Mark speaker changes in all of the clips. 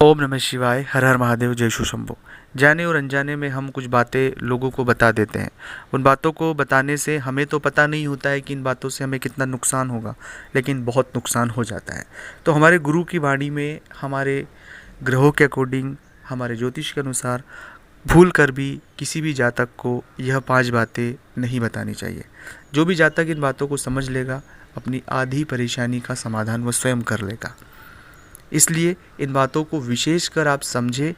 Speaker 1: ओम नमः शिवाय। हर हर महादेव। जय शु शंभो। जाने और अनजाने में हम कुछ बातें लोगों को बता देते हैं। उन बातों को बताने से हमें तो पता नहीं होता है कि इन बातों से हमें कितना नुकसान होगा, लेकिन बहुत नुकसान हो जाता है। तो हमारे गुरु की वाणी में हमारे ग्रहों के अकॉर्डिंग, हमारे ज्योतिष के अनुसार भूल कर भी किसी भी जातक को यह 5 बातें नहीं बतानी चाहिए। जो भी जातक इन बातों को समझ लेगा, अपनी आधी परेशानी का समाधान वह स्वयं कर लेगा। इसलिए इन बातों को विशेषकर आप समझें,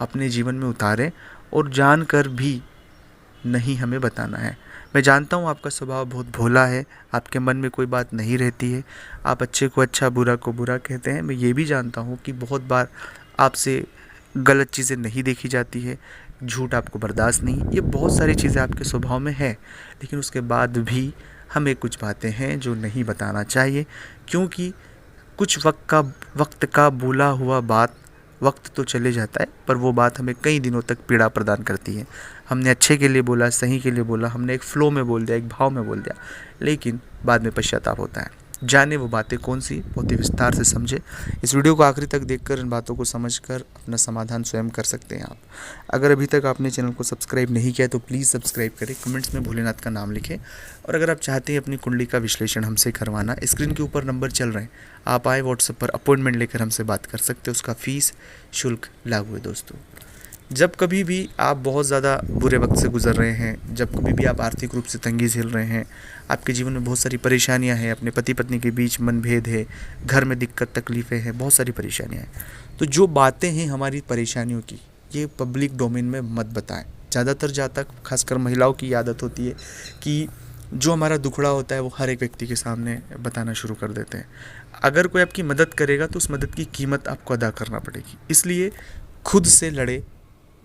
Speaker 1: अपने जीवन में उतारें और जानकर भी नहीं हमें बताना है। मैं जानता हूँ आपका स्वभाव बहुत भोला है, आपके मन में कोई बात नहीं रहती है, आप अच्छे को अच्छा, बुरा को बुरा कहते हैं। मैं ये भी जानता हूँ कि बहुत बार आपसे गलत चीज़ें नहीं देखी जाती है, झूठ आपको बर्दाश्त नहीं, ये बहुत सारी चीज़ें आपके स्वभाव में है। लेकिन उसके बाद भी हमें कुछ बातें हैं जो नहीं बताना चाहिए, क्योंकि कुछ वक्त का बोला हुआ बात वक्त तो चले जाता है, पर वो बात हमें कई दिनों तक पीड़ा प्रदान करती है। हमने अच्छे के लिए बोला, सही के लिए बोला, हमने एक फ्लो में बोल दिया, एक भाव में बोल दिया, लेकिन बाद में पश्चाताप होता है। जाने वो बातें कौन सी, बहुत ही विस्तार से समझे। इस वीडियो को आखिरी तक देखकर इन बातों को समझकर अपना समाधान स्वयं कर सकते हैं आप। अगर अभी तक आपने चैनल को सब्सक्राइब नहीं किया तो प्लीज़ सब्सक्राइब करें, कमेंट्स में भोलेनाथ का नाम लिखें। और अगर आप चाहते हैं अपनी कुंडली का विश्लेषण हमसे करवाना, स्क्रीन के ऊपर नंबर चल रहे हैं, आप आए व्हाट्सएप पर अपॉइंटमेंट लेकर हमसे बात कर सकते हैं। उसका फ़ीस शुल्क लागू है दोस्तों। जब कभी भी आप बहुत ज़्यादा बुरे वक्त से गुजर रहे हैं, जब कभी भी आप आर्थिक रूप से तंगी झेल रहे हैं, आपके जीवन में बहुत सारी परेशानियां हैं, अपने पति पत्नी के बीच मनभेद है, घर में दिक्कत तकलीफ़ें हैं, बहुत सारी परेशानियां हैं, तो जो बातें हैं हमारी परेशानियों की, ये पब्लिक डोमेन में मत बताएं। ज़्यादातर जातक, खासकर महिलाओं की आदत होती है कि जो हमारा दुखड़ा होता है वो हर एक व्यक्ति के सामने बताना शुरू कर देते हैं। अगर कोई आपकी मदद करेगा तो उस मदद की कीमत आपको अदा करना पड़ेगी। इसलिए खुद से लड़े।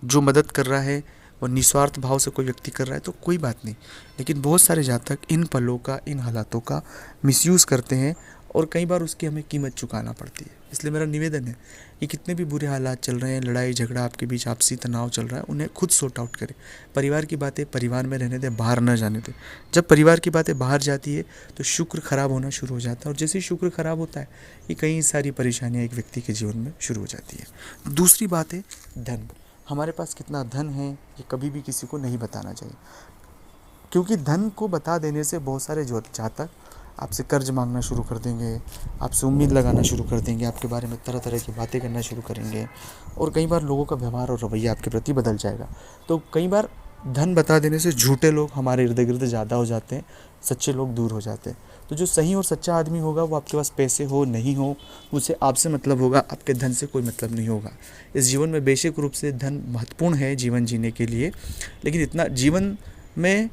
Speaker 1: जो मदद कर रहा है वो निस्वार्थ भाव से कोई व्यक्ति कर रहा है तो कोई बात नहीं, लेकिन बहुत सारे जातक इन पलों का, इन हालातों का मिसयूज़ करते हैं और कई बार उसकी हमें कीमत चुकाना पड़ती है। इसलिए मेरा निवेदन है कि कितने भी बुरे हालात चल रहे हैं, लड़ाई झगड़ा आपके बीच, आपसी तनाव चल रहा है, उन्हें खुद सॉर्ट आउट करें। परिवार की बातें परिवार में रहने दें, बाहर न जाने दें। जब परिवार की बातें बाहर जाती है तो शुक्र खराब होना शुरू हो जाता है, और जैसे ही शुक्र खराब होता है ये कई सारी परेशानियाँ एक व्यक्ति के जीवन में शुरू हो जाती है। दूसरी बात है धन। हमारे पास कितना धन है ये कभी भी किसी को नहीं बताना चाहिए, क्योंकि धन को बता देने से बहुत सारे जातक आपसे कर्ज मांगना शुरू कर देंगे, आपसे उम्मीद लगाना शुरू कर देंगे, आपके बारे में तरह तरह की बातें करना शुरू करेंगे, और कई बार लोगों का व्यवहार और रवैया आपके प्रति बदल जाएगा। तो कई बार धन बता देने से झूठे लोग हमारे इर्द गिर्द ज़्यादा हो जाते हैं, सच्चे लोग दूर हो जाते हैं। तो जो सही और सच्चा आदमी होगा वो आपके पास पैसे हो नहीं हो उसे आपसे मतलब होगा, आपके धन से कोई मतलब नहीं होगा। इस जीवन में बेशक रूप से धन महत्वपूर्ण है जीवन जीने के लिए, लेकिन इतना जीवन में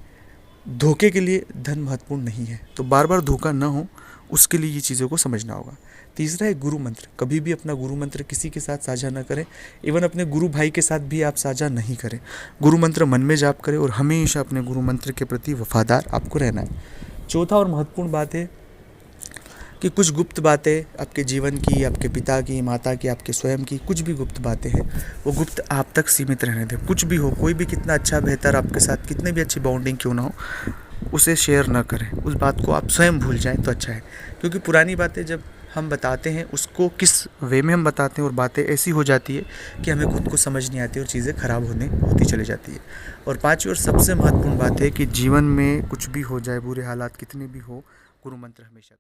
Speaker 1: धोखे के लिए धन महत्वपूर्ण नहीं है। तो बार बार धोखा ना हो उसके लिए ये चीज़ों को समझना होगा। तीसरा है गुरु मंत्र। कभी भी अपना गुरु मंत्र किसी के साथ साझा ना करें, इवन अपने गुरु भाई के साथ भी आप साझा नहीं करें। गुरु मंत्र मन में जाप करें और हमेशा अपने गुरु मंत्र के प्रति वफादार आपको रहना है। चौथा और महत्वपूर्ण बात है कि कुछ गुप्त बातें आपके जीवन की, आपके पिता की, माता की, आपके स्वयं की, कुछ भी गुप्त बातें हैं वो गुप्त आप तक सीमित रहने दें। कुछ भी हो, कोई भी कितना अच्छा बेहतर आपके साथ कितने भी अच्छी बॉन्डिंग क्यों ना हो, उसे शेयर ना करें। उस बात को आप स्वयं भूल जाएं तो अच्छा है, क्योंकि पुरानी बातें जब हम बताते हैं उसको किस वे में हम बताते हैं और बातें ऐसी हो जाती है कि हमें खुद को समझ नहीं आती और चीज़ें खराब होती चली जाती है। और पांचवी और सबसे महत्वपूर्ण बात है कि जीवन में कुछ भी हो जाए, बुरे हालात कितने भी हो, गुरु मंत्र हमेशा